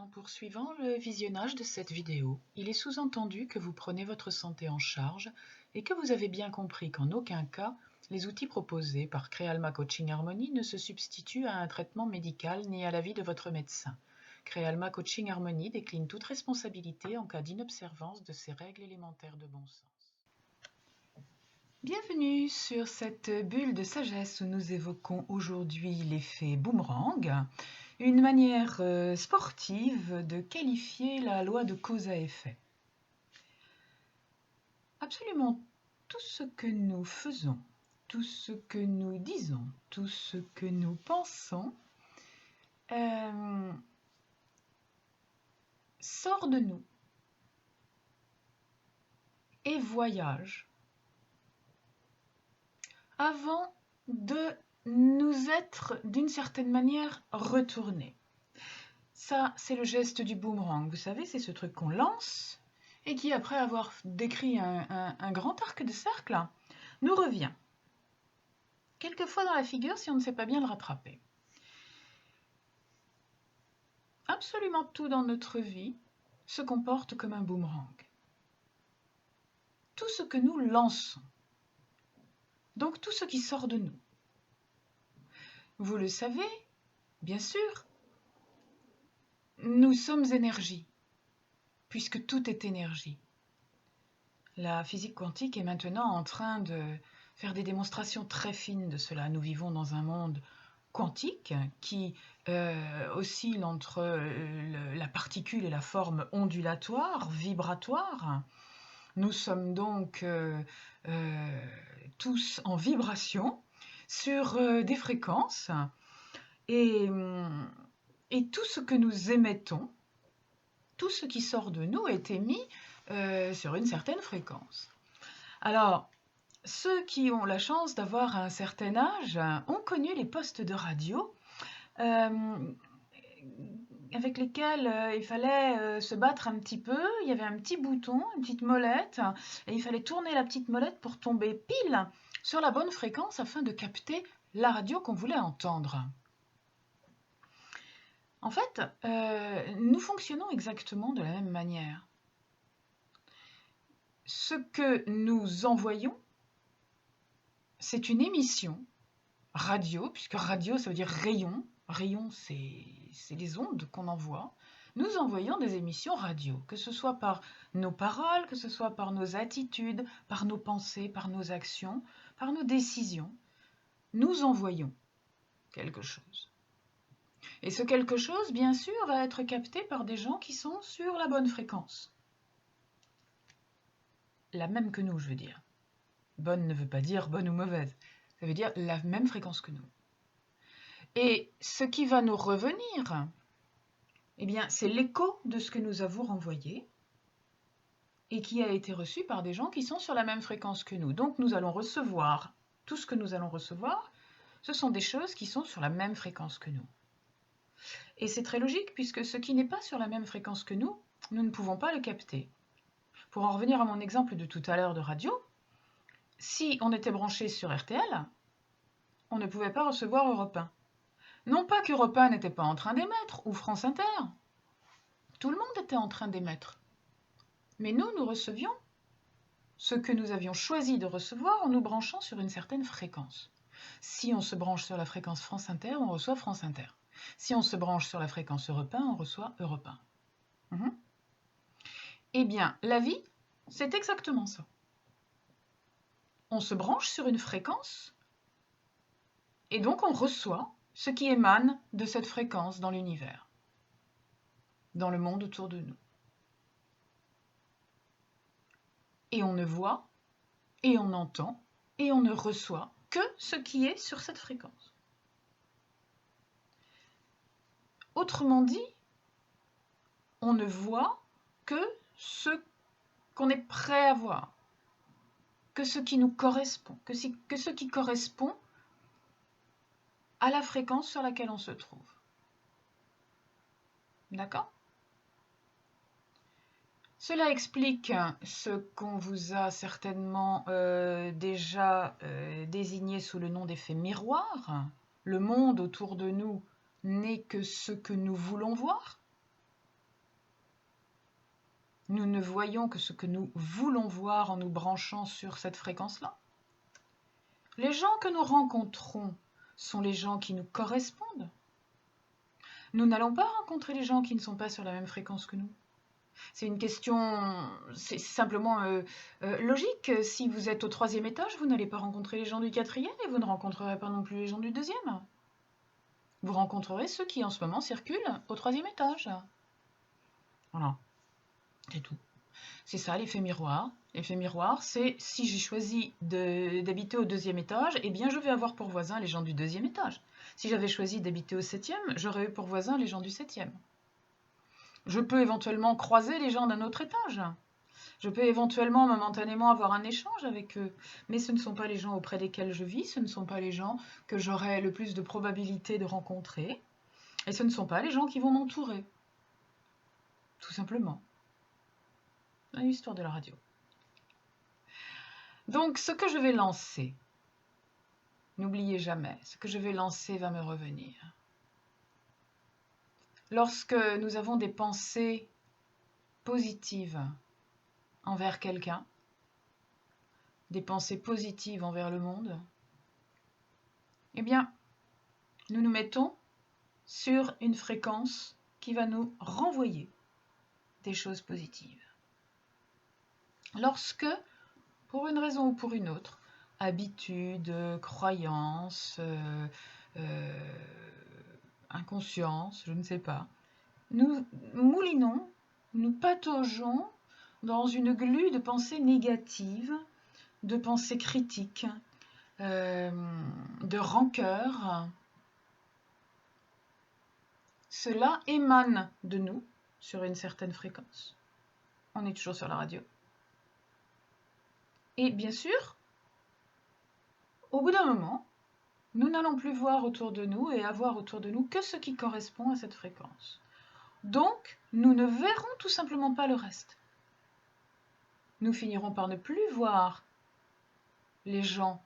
En poursuivant le visionnage de cette vidéo, il est sous-entendu que vous prenez votre santé en charge et que vous avez bien compris qu'en aucun cas, les outils proposés par Crealma Coaching Harmony ne se substituent à un traitement médical ni à l'avis de votre médecin. Crealma Coaching Harmony décline toute responsabilité en cas d'inobservance de ces règles élémentaires de bon sens. Bienvenue sur cette bulle de sagesse où nous évoquons aujourd'hui l'effet boomerang, une manière sportive de qualifier la loi de cause à effet. Absolument tout ce que nous faisons, tout ce que nous disons, tout ce que nous pensons sort de nous et voyage avant de nous être d'une certaine manière retourné. Ça, c'est le geste du boomerang. Vous savez, c'est ce truc qu'on lance et qui, après avoir décrit un grand arc de cercle, nous revient. Quelquefois dans la figure si on ne sait pas bien le rattraper. Absolument tout dans notre vie se comporte comme un boomerang. Tout ce que nous lançons. Donc tout ce qui sort de nous. Vous le savez, bien sûr, nous sommes énergie, puisque tout est énergie. La physique quantique est maintenant en train de faire des démonstrations très fines de cela. Nous vivons dans un monde quantique qui oscille entre la particule et la forme ondulatoire, vibratoire. Nous sommes donc tous en vibration sur des fréquences et tout ce que nous émettons, tout ce qui sort de nous est émis sur une certaine fréquence. Alors, ceux qui ont la chance d'avoir un certain âge ont connu les postes de radio avec lesquels il fallait se battre un petit peu. Il y avait un petit bouton, une petite molette, et il fallait tourner la petite molette pour tomber pile sur la bonne fréquence afin de capter la radio qu'on voulait entendre. En fait, nous fonctionnons exactement de la même manière. Ce que nous envoyons, c'est une émission radio, puisque radio ça veut dire rayon. Rayon, c'est les ondes qu'on envoie. Nous envoyons des émissions radio, que ce soit par nos paroles, que ce soit par nos attitudes, par nos pensées, par nos actions, par nos décisions. Nous envoyons quelque chose. Et ce quelque chose, bien sûr, va être capté par des gens qui sont sur la bonne fréquence. La même que nous, je veux dire. Bonne ne veut pas dire bonne ou mauvaise. Ça veut dire la même fréquence que nous. Et ce qui va nous revenir, eh bien, c'est l'écho de ce que nous avons renvoyé et qui a été reçu par des gens qui sont sur la même fréquence que nous. Donc, nous allons recevoir, tout ce que nous allons recevoir, ce sont des choses qui sont sur la même fréquence que nous. Et c'est très logique puisque ce qui n'est pas sur la même fréquence que nous, nous ne pouvons pas le capter. Pour en revenir à mon exemple de tout à l'heure de radio, si on était branché sur RTL, on ne pouvait pas recevoir Europe 1. Non pas qu'Europe 1 n'était pas en train d'émettre, ou France Inter. Tout le monde était en train d'émettre. Mais nous recevions ce que nous avions choisi de recevoir en nous branchant sur une certaine fréquence. Si on se branche sur la fréquence France Inter, on reçoit France Inter. Si on se branche sur la fréquence Europe 1, on reçoit Europe 1. Eh bien, la vie, c'est exactement ça. On se branche sur une fréquence et donc on reçoit ce qui émane de cette fréquence dans l'univers, dans le monde autour de nous. Et on ne voit, et on entend, et on ne reçoit que ce qui est sur cette fréquence. Autrement dit, on ne voit que ce qu'on est prêt à voir, que ce qui nous correspond, que ce qui correspond à la fréquence sur laquelle on se trouve. D'accord ? Cela explique ce qu'on vous a certainement déjà désigné sous le nom d'effet miroir. Le monde autour de nous n'est que ce que nous voulons voir. nous ne voyons que ce que nous voulons voir en nous branchant sur cette fréquence-là. Les gens que nous rencontrons sont les gens qui nous correspondent. Nous n'allons pas rencontrer les gens qui ne sont pas sur la même fréquence que nous. C'est une question, c'est simplement logique. Si vous êtes au 3e étage, vous n'allez pas rencontrer les gens du 4e et vous ne rencontrerez pas non plus les gens du 2e. Vous rencontrerez ceux qui en ce moment circulent au 3e étage. Voilà, c'est tout. C'est ça l'effet miroir. L'effet miroir, c'est si j'ai choisi d'habiter au 2e étage, eh bien je vais avoir pour voisin les gens du 2e étage. Si j'avais choisi d'habiter au 7e, j'aurais eu pour voisin les gens du 7e. Je peux éventuellement croiser les gens d'un autre étage. Je peux éventuellement, momentanément, avoir un échange avec eux. Mais ce ne sont pas les gens auprès desquels je vis, ce ne sont pas les gens que j'aurai le plus de probabilité de rencontrer. Et ce ne sont pas les gens qui vont m'entourer. Tout simplement. L'histoire de la radio. Donc, ce que je vais lancer, n'oubliez jamais, ce que je vais lancer va me revenir. Lorsque nous avons des pensées positives envers quelqu'un, des pensées positives envers le monde, eh bien, nous nous mettons sur une fréquence qui va nous renvoyer des choses positives. Lorsque, pour une raison ou pour une autre, habitude, croyance, inconscience, je ne sais pas, nous moulinons, nous pataugeons dans une glu de pensées négatives, de pensées critiques, de rancœur. Cela émane de nous sur une certaine fréquence. On est toujours sur la radio. Et bien sûr, au bout d'un moment, nous n'allons plus voir autour de nous et avoir autour de nous que ce qui correspond à cette fréquence. Donc, nous ne verrons tout simplement pas le reste. Nous finirons par ne plus voir les gens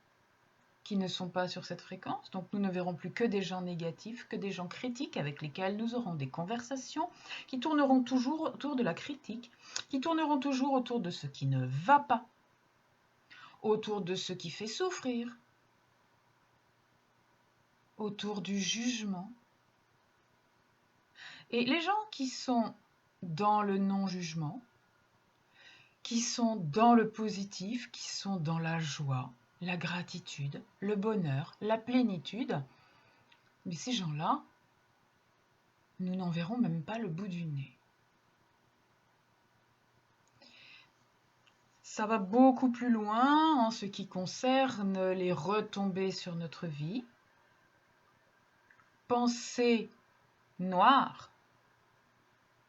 qui ne sont pas sur cette fréquence, donc nous ne verrons plus que des gens négatifs, que des gens critiques avec lesquels nous aurons des conversations qui tourneront toujours autour de la critique, qui tourneront toujours autour de ce qui ne va pas, autour de ce qui fait souffrir, autour du jugement. Et les gens qui sont dans le non-jugement, qui sont dans le positif, qui sont dans la joie, la gratitude, le bonheur, la plénitude, mais ces gens-là, nous n'en verrons même pas le bout du nez. Ça va beaucoup plus loin en ce qui concerne les retombées sur notre vie. Pensez noir,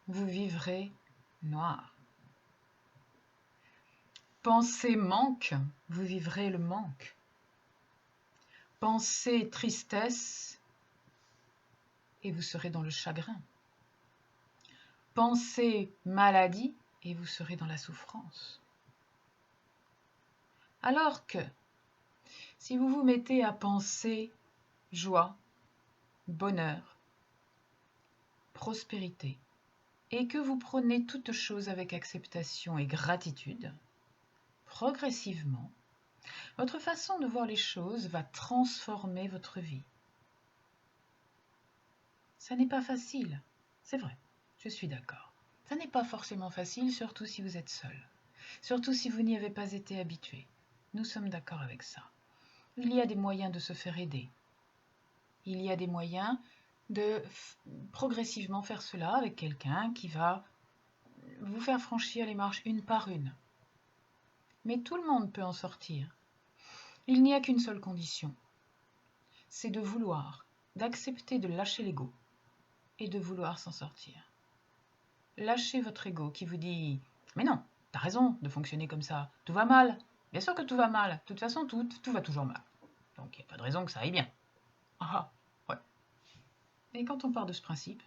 vous vivrez noir. Pensez manque, vous vivrez le manque. Pensez tristesse, et vous serez dans le chagrin. Pensez maladie, et vous serez dans la souffrance. Alors que, si vous vous mettez à penser joie, bonheur, prospérité, et que vous prenez toutes choses avec acceptation et gratitude, progressivement, votre façon de voir les choses va transformer votre vie. Ça n'est pas facile, c'est vrai, je suis d'accord. Ça n'est pas forcément facile, surtout si vous êtes seul, surtout si vous n'y avez pas été habitué. Nous sommes d'accord avec ça. Il y a des moyens de se faire aider. Il y a des moyens de progressivement faire cela avec quelqu'un qui va vous faire franchir les marches une par une. Mais tout le monde peut en sortir. Il n'y a qu'une seule condition, c'est de vouloir, d'accepter de lâcher l'ego et de vouloir s'en sortir. Lâchez votre ego qui vous dit « Mais non, t'as raison de fonctionner comme ça, tout va mal. Bien sûr que tout va mal, de toute façon tout va toujours mal. Donc il n'y a pas de raison que ça aille bien. » Ah, ouais. Et quand on part de ce principe,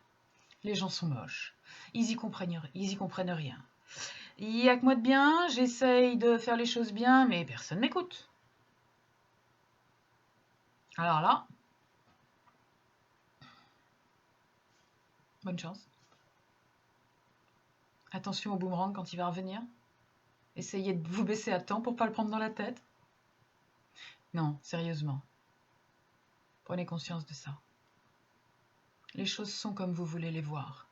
les gens sont moches. Ils y comprennent rien. Il n'y a que moi de bien, j'essaye de faire les choses bien, mais personne m'écoute. Alors là, bonne chance. Attention au boomerang quand il va revenir. Essayez de vous baisser à temps pour ne pas le prendre dans la tête. Non, sérieusement. Prenez conscience de ça. Les choses sont comme vous voulez les voir.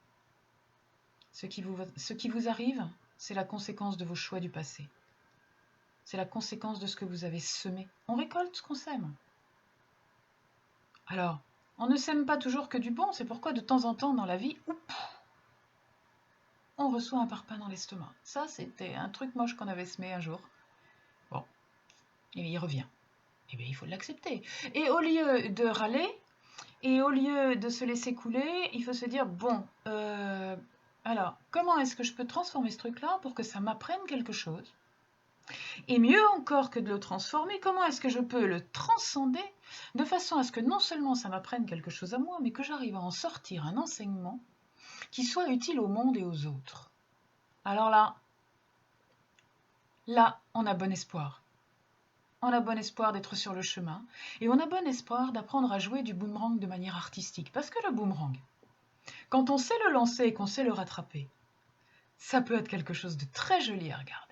Ce qui vous arrive, c'est la conséquence de vos choix du passé. C'est la conséquence de ce que vous avez semé. On récolte ce qu'on sème. Alors, on ne sème pas toujours que du bon, c'est pourquoi de temps en temps dans la vie, on reçoit un parpaing dans l'estomac. Ça, c'était un truc moche qu'on avait semé un jour. Bon, et il revient. Eh bien, il faut l'accepter. Et au lieu de râler, et au lieu de se laisser couler, il faut se dire, bon, alors, comment est-ce que je peux transformer ce truc-là pour que ça m'apprenne quelque chose? Et mieux encore que de le transformer, comment est-ce que je peux le transcender de façon à ce que non seulement ça m'apprenne quelque chose à moi, mais que j'arrive à en sortir un enseignement qui soit utile au monde et aux autres. Alors là, on a bon espoir. On a bon espoir d'être sur le chemin et on a bon espoir d'apprendre à jouer du boomerang de manière artistique. Parce que le boomerang, quand on sait le lancer et qu'on sait le rattraper, ça peut être quelque chose de très joli à regarder.